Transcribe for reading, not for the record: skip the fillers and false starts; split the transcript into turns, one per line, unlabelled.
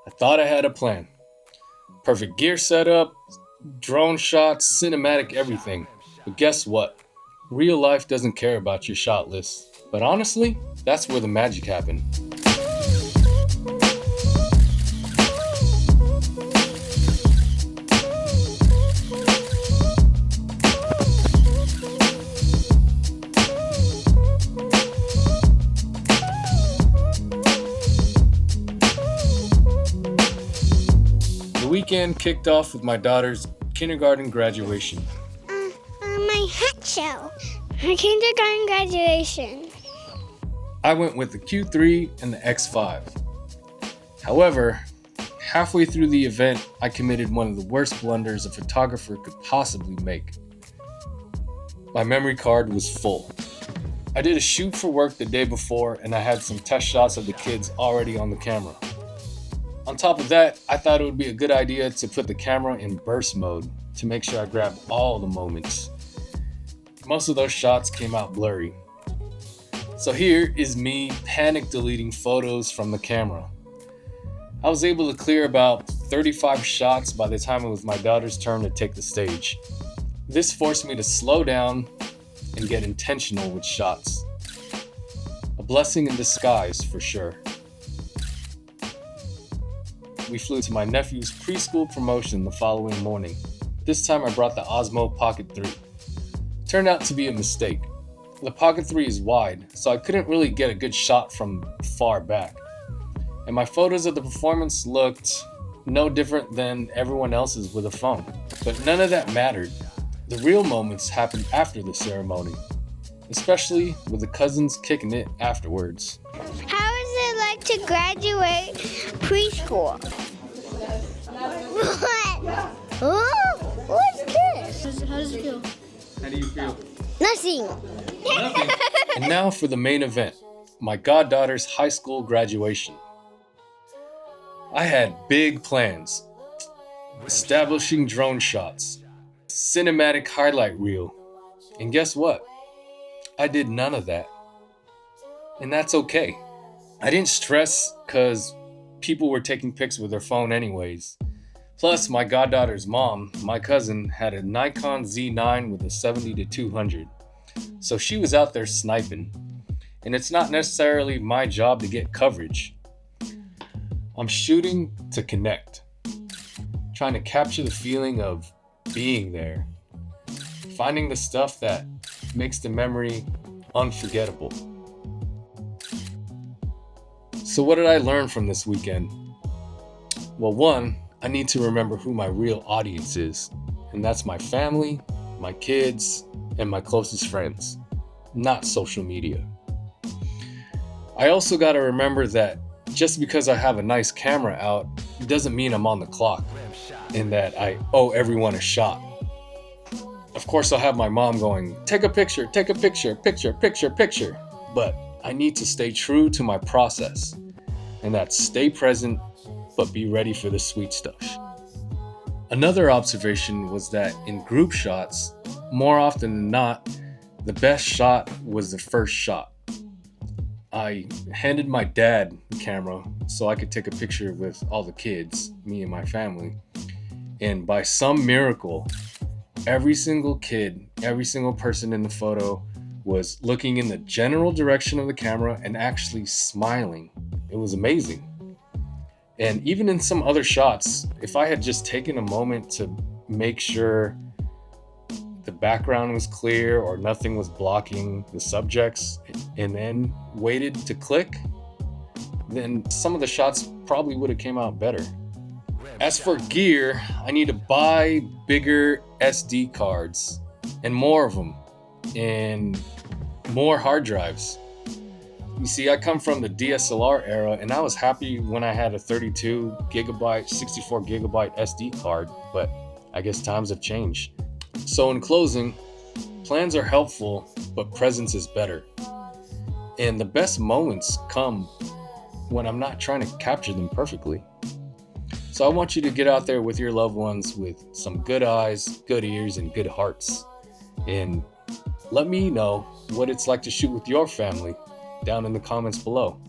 I thought I had a plan. Perfect gear setup, drone shots, cinematic everything. But guess what? Real life doesn't care about your shot list. But honestly, that's where the magic happened. The weekend kicked off with my daughter's kindergarten graduation.
My hat show. Her kindergarten graduation.
I went with the Q3 and the X5. However, halfway through the event, I committed one of the worst blunders a photographer could possibly make. My memory card was full. I did a shoot for work the day before and I had some test shots of the kids already on the camera. On top of that, I thought it would be a good idea to put the camera in burst mode to make sure I grabbed all the moments. Most of those shots came out blurry. So here is me panic deleting photos from the camera. I was able to clear about 35 shots by the time it was my daughter's turn to take the stage. This forced me to slow down and get intentional with shots. A blessing in disguise for sure. We flew to my nephew's preschool promotion the following morning. This time I brought the Osmo Pocket 3. Turned out to be a mistake. The Pocket 3 is wide, so I couldn't really get a good shot from far back. And my photos of the performance looked no different than everyone else's with a phone. But none of that mattered. The real moments happened after the ceremony, especially with the cousins kicking it afterwards.
How is it like to graduate preschool? What? Oh, what's this?
How does it feel?
How do you feel?
Nothing.
Nothing. And now for the main event, my goddaughter's high school graduation. I had big plans. Establishing drone shots, cinematic highlight reel. And guess what? I did none of that. And that's okay. I didn't stress because people were taking pics with their phone anyways. Plus, my goddaughter's mom, my cousin, had a Nikon Z9 with a 70-200. So she was out there sniping. And it's not necessarily my job to get coverage. I'm shooting to connect. Trying to capture the feeling of being there. Finding the stuff that makes the memory unforgettable. So what did I learn from this weekend? Well, one, I need to remember who my real audience is, and that's my family, my kids, and my closest friends, not social media. I also got to remember that just because I have a nice camera out doesn't mean I'm on the clock and that I owe everyone a shot. Of course, I'll have my mom going, take a picture, picture. But I need to stay true to my process, and that's stay present, but be ready for the sweet stuff. Another observation was that in group shots, more often than not, the best shot was the first shot. I handed my dad the camera so I could take a picture with all the kids, me and my family. And by some miracle, every single kid, every single person in the photo was looking in the general direction of the camera and actually smiling. It was amazing. And even in some other shots, if I had just taken a moment to make sure the background was clear or nothing was blocking the subjects and then waited to click, then some of the shots probably would have came out better. As for gear, I need to buy bigger SD cards and more of them and more hard drives. You see, I come from the DSLR era and I was happy when I had a 32 gigabyte, 64 gigabyte SD card, but I guess times have changed. So in closing, plans are helpful, but presence is better. And the best moments come when I'm not trying to capture them perfectly. So I want you to get out there with your loved ones with some good eyes, good ears, and good hearts. And let me know what it's like to shoot with your family down in the comments below.